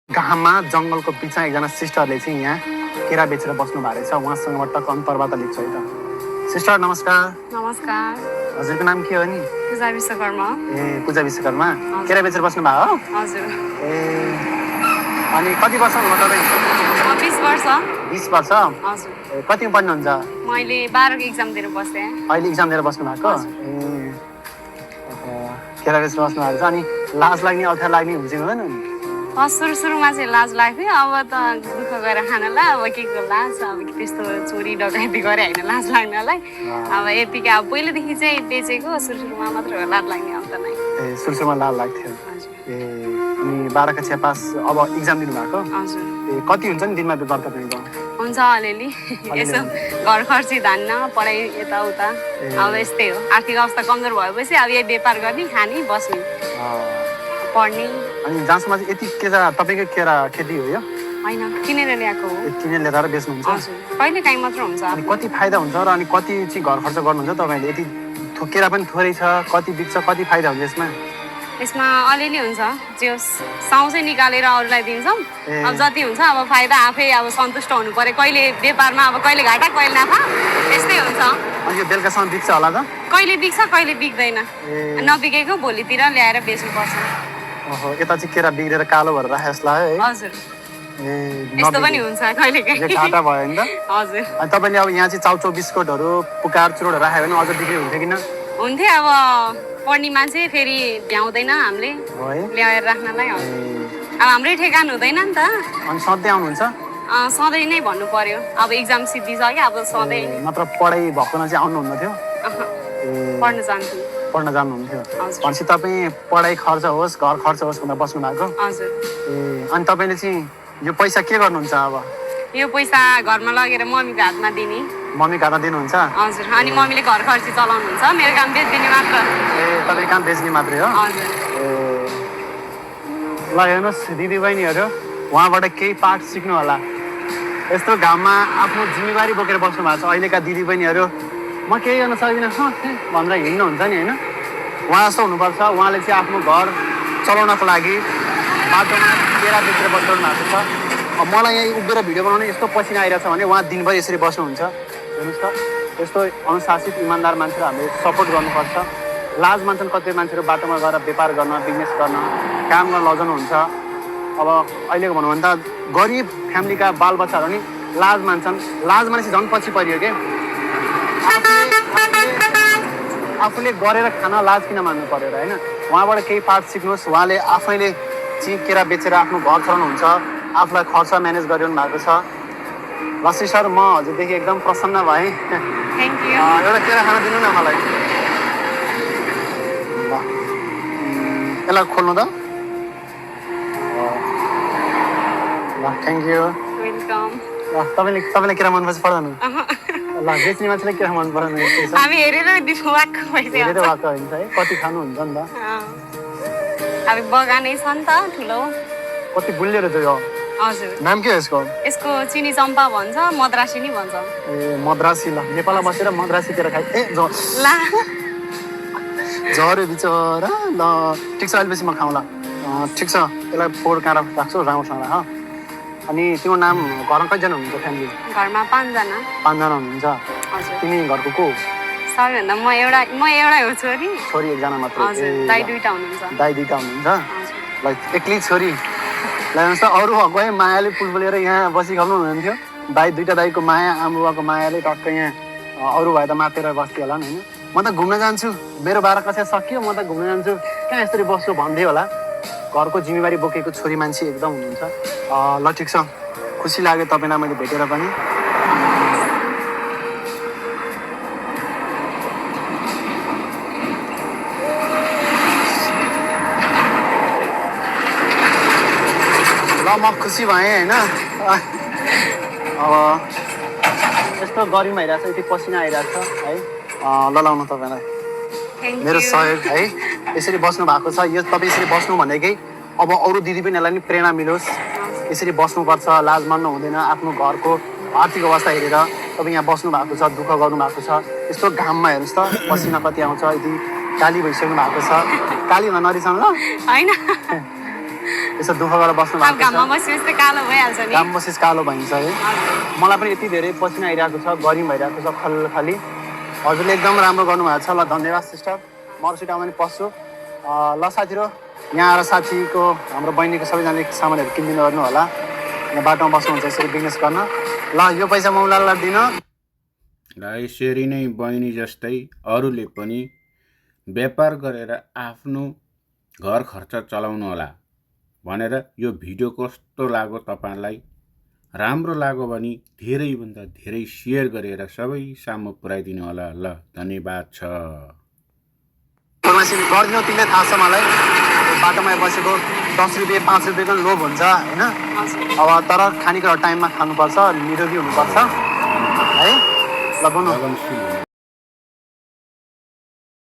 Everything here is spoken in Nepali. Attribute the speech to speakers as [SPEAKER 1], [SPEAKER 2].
[SPEAKER 1] घाममा जङ्गलको बिचमा एकजना सिस्टरले चाहिँ यहाँ केरा बेचेर बस्नु भएको रहेछ। उहाँसँग टक्क अन्तर्वार्ता लिन्छु है त। सिस्टर नमस्कार।
[SPEAKER 2] नमस्कार।
[SPEAKER 1] हजुरको नाम के हो नि?
[SPEAKER 2] पूजा विश्वकर्मा।
[SPEAKER 1] पूजा विश्वकर्मा। केरा बेचेर बस्नु भएको हो?
[SPEAKER 2] हजुर।
[SPEAKER 1] अनि कति वर्ष हुनुभयो तपाईँ?
[SPEAKER 2] 20 वर्ष।
[SPEAKER 1] 20 वर्ष?
[SPEAKER 2] हजुर।
[SPEAKER 1] कतिमा पढ्नुहुन्छ?
[SPEAKER 2] मैले 12 को एक्जाम दिएर बसेँ।
[SPEAKER 1] अहिले एक्जाम दिएर बस्नु भएको? केरा बेचेर बस्नु भएको छ। अनि लाज लाग्ने अल्छी लाग्ने हुन्छ हुँदैन नि?
[SPEAKER 2] सुरुमा चाहिँ लाज लाग्थ्यो। अब त दुःख गरेर खानलाई अब के को लाज, अब त्यस्तो चोरी डकैती गरे होइन लाज लाग्नलाई। अब यतिकै अब पहिलेदेखि चाहिँ बेचेको, सुरुमा मात्र लाज लाग्ने अब त नै।
[SPEAKER 1] सुरुमा लाज लाग्थ्यो। अनि 12 कक्षा पास अब एक्जाम दिनु भएको?
[SPEAKER 2] हजुर।
[SPEAKER 1] कति हुन्छ नि दिनमा बेपार तपाईँको?
[SPEAKER 2] हुन्छ अलिअलि, यसो घर खर्ची धान्न, पढाइ यताउता, अब यस्तै हो। आर्थिक अवस्था कमजोर भएपछि अब यही बेपार गर्ने, खाने, बस्ने, पढ्ने।
[SPEAKER 1] अनि जहाँसम्म चाहिँ यति केरा तपाईँको केरा खेती हो यो?
[SPEAKER 2] होइन, किनेर ल्याएको हो।
[SPEAKER 1] किनेर ल्याएर बेच्नुहुन्छ?
[SPEAKER 2] हजुर, कहिले काहीँ मात्र हुन्छ।
[SPEAKER 1] अनि कति फाइदा हुन्छ र अनि कति चाहिँ घर खर्च गर्नुहुन्छ तपाईँले? यति केरा पनि थोरै छ, कति बिक्छ, कति फाइदा हुन्छ यसमा?
[SPEAKER 2] यसमा अलिअलि हुन्छ, जो साउ चाहिँ निकालेर अरूलाई दिन्छौँ। अब जति हुन्छ अब फाइदा आफै अब सन्तुष्ट हुनु पर्यो। कहिले बेपारमा अब कहिले घाटा कहिले नाफा त्यस्तै हुन्छ।
[SPEAKER 1] अनि यो बेलुकासम्म बिक्छ होला त?
[SPEAKER 2] कहिले बिक्छ कहिले बिक्दैन। नबिकेको भोलितिर ल्याएर बेच्नुपर्छ।
[SPEAKER 1] ओहो, यता चाहिँ केरा बिग्रेर कालो भएर राखे जस्तो लाग्यो है?
[SPEAKER 2] हजुर। यस्तो पनि हुन्छ कहिले काहीँ।
[SPEAKER 1] घाटा भयो नि त?
[SPEAKER 2] हजुर।
[SPEAKER 1] अनि तपाईँले अब यहाँ चाहिँ चाउचाउ बिस्कुटहरू, पुकार चुरोटहरू राख्यो भने अझ बिक्री हुन्थ्यो किन?
[SPEAKER 2] हुन्थ्यो। अब पढ्ने मान्छे फेरि भ्याउँदैन हामीले ल्याएर राख्नलाई। अब हाम्रै ठेगान हुँदैन नि त।
[SPEAKER 1] अनि सधैँ आउनुहुन्छ?
[SPEAKER 2] सधैँ नै भन्नु पर्यो। अब एक्जाम सिद्धिसक्यो, अब सधैँ।
[SPEAKER 1] नत्र पढाइ भएकोमा चाहिँ आउनुहुन्न थियो?
[SPEAKER 2] पढ्न जान्थ्यो।
[SPEAKER 1] पढ्न जानुहुन्थ्यो? भनेपछि तपाईँ पढाइ खर्च होस्, घर खर्च होस् भनेर बस्नु भएको?
[SPEAKER 2] हजुर।
[SPEAKER 1] अनि तपाईँले चाहिँ यो पैसा के गर्नुहुन्छ अब?
[SPEAKER 2] यो पैसा घरमा लगेर मम्मीको हातमा दिने।
[SPEAKER 1] मम्मीको हातमा दिनुहुन्छ?
[SPEAKER 2] हजुर। अनि मम्मीले घर खर्ची चलाउनुहुन्छ, मेरो काम बेचिदिने मात्र।
[SPEAKER 1] तपाईँ काम बेच्ने मात्रै हो?
[SPEAKER 2] हजुर।
[SPEAKER 1] ल हेर्नुहोस् दिदी बहिनीहरू, उहाँबाट केही पाठ सिक्नु होला। यस्तो घाममा आफ्नो जिम्मेवारी बोकेर बस्नु भएको छ। अहिलेका दिदी बहिनीहरू म केही गर्न सक्दिनँ भनेर हिँड्नुहुन्छ नि होइन? उहाँ जस्तो हुनुपर्छ। उहाँले चाहिँ आफ्नो घर चलाउनको लागि बाटोमा केरा बेचेर बसिरहनु भएको छ। अब मलाई यहाँ उभिएर भिडियो बनाउने यस्तो पसिना आइरहेको छ भने उहाँ दिनभरि यसरी बस्नुहुन्छ। हेर्नुहोस् त, यस्तो अनुशासित इमान्दार मान्छेहरू हामीले सपोर्ट गर्नुपर्छ। लाज मान्छन् कतिपय मान्छेहरू बाटोमा गएर व्यापार गर्न, बिजनेस गर्न, काम गर्न लजाउनुहुन्छ। अब अहिलेको भनौँ भने त गरिब फ्यामिलीका बालबच्चाहरू नि लाज मान्छन्। लाज मानेपछि झन् पछि परियो के? आफूले गरेर खान लाज किन मान्नु पर्यो र होइन? उहाँबाट केही पाठ सिक्नुहोस्। उहाँले आफैले चाहिँ केरा बेचेर आफ्नो घर चलाउनुहुन्छ, आफूलाई खर्च म्यानेज गरिरहनु भएको छ। लस्सी सर, म हजुरदेखि एकदम प्रसन्न भएँ।
[SPEAKER 2] Thank you.
[SPEAKER 1] एउटा केरा खान दिनु न मलाई। ल यसलाई खोल्नु त। ल थ्याङ्क यू।
[SPEAKER 2] वेलकम।
[SPEAKER 1] ल तपाईँलाई केरा मनपर्छ पर्दैन? ल बेच्ने मान्छेलाई केरा मन परेन?
[SPEAKER 2] हामी हेरेर दिनु वाक्क भइसक्यो।
[SPEAKER 1] हेरेर वाक्क हुन्छ है, कति खानुहुन्छ नि त?
[SPEAKER 2] अब बगानै छ नि त ठुलो।
[SPEAKER 1] कति गुलियो रहेछ यो?
[SPEAKER 2] हजुर।
[SPEAKER 1] नाम के हो यसको?
[SPEAKER 2] यसको चिनी चम्पा भन्छ, मद्रासी नि भन्छ।
[SPEAKER 1] मद्रासी। ल नेपालमा बसेर मद्रासी केरा खाइ
[SPEAKER 2] ला
[SPEAKER 1] झऱ्यो बिचरा। ल ठिक छ, अहिलेपछि म खाउँला। ठिक छ, यसलाई फोहोर काँडा राख्छु राम्रोसँग राख। अनि तिम्रो नाम घरमा कतिजना हुनुहुन्छ फ्यामिली?
[SPEAKER 2] घरमा 5 जना।
[SPEAKER 1] 5 जना हुनुहुन्छ?
[SPEAKER 2] हजुर।
[SPEAKER 1] तिमी घरको को?
[SPEAKER 2] सबैभन्दा म एउटै हो छोरी।
[SPEAKER 1] छोरी एकजना मात्र?
[SPEAKER 2] हजुर। दाइ 2टा हुनुहुन्छ।
[SPEAKER 1] दाइ 2टा हुनुहुन्छ?
[SPEAKER 2] हजुर।
[SPEAKER 1] ल एक्लै छोरी। ल हेर्नुहोस् त, अरू भएको है मायाले पुलपुलेर यहाँ बसिखल्नु हुनुहुन्थ्यो। दाइ 2टा दाइको माया, आमा बाबाको मायाले टक्क यहाँ अरू भए त मातेर बस्थ्यो होला नि होइन? म त घुम्न जान्छु, मेरो 12 कक्षा सकियो, म त घुम्न जान्छु, कहाँ यसरी बस्छु भन्दै होला। घरको जिम्मेवारी बोकेको छोरी मान्छे एकदम हुनुहुन्छ। ल ठिक छ, खुसी लाग्यो तपाईँलाई मैले भेटेर पनि। ल म खुसी भएँ होइन? अब यस्तो गरिमा आइरहेको छ, यति पसिना आइरहेको छ है। ल लाउनु तपाईँलाई मेरो सहयोग है। यसरी बस्नु भएको छ, यो तपाईँ यसरी बस्नु भनेकै अब अरू दिदी पनि यसलाई नि प्रेरणा मिलोस्। यसरी बस्नुपर्छ, लाज मान्नु हुँदैन। आफ्नो घरको आर्थिक अवस्था हेरेर तपाईँ यहाँ बस्नु भएको छ, दुःख गर्नु भएको छ। यस्तो घाममा हेर्नुहोस् त, पसिना कति आउँछ, यति काली भइसक्नु भएको छ। काली हुन नरिसाउनु ल।
[SPEAKER 2] होइन
[SPEAKER 1] यसो दुःख गरेर बस्नु
[SPEAKER 2] अब
[SPEAKER 1] भएको
[SPEAKER 2] घाममा
[SPEAKER 1] छ
[SPEAKER 2] बसेपछि त कालो भइहाल्छ नि
[SPEAKER 1] काम बसेस कालो भइन्छ है
[SPEAKER 2] हजुर
[SPEAKER 1] मलाई पनि यति धेरै पसिना आइरहेको छ गरिम भइरहेको छ खाली हजुरले एकदम राम्रो गर्नुभएको छ ल धन्यवाद सिस्टर म अरू सिटामा पनि पस्छु ल साथीहरू यहाँ आएर साथीको हाम्रो बहिनीको सबैजनाले सामानहरू किनिदिनु गर्नु होला यहाँ बाटोमा बस्नुहुन्छ यसरी बिजनेस गर्न ल यो पैसा मौलालाई दिन
[SPEAKER 3] र यसरी नै बहिनी जस्तै अरूले पनि व्यापार गरेर आफ्नो घर खर्च चलाउनु होला भनेर यो भिडियो कस्तो लाग्यो तपाईँलाई राम्रो लाग्यो भने धेरैभन्दा धेरै सेयर गरेर सबै सामु पुर्याइदिनु होला ल धन्यवाद छ
[SPEAKER 1] गरिदिनु तिमीलाई थाहा छ मलाई बाटोमा बसेको 10 रुपियाँ 5 रुपियाँको लोभ हुन्छ होइन
[SPEAKER 2] हजुर
[SPEAKER 1] अब तर खानेकुरा टाइममा खानुपर्छ निरोगी हुनुपर्छ है ल बोल्नु
[SPEAKER 3] लगनशील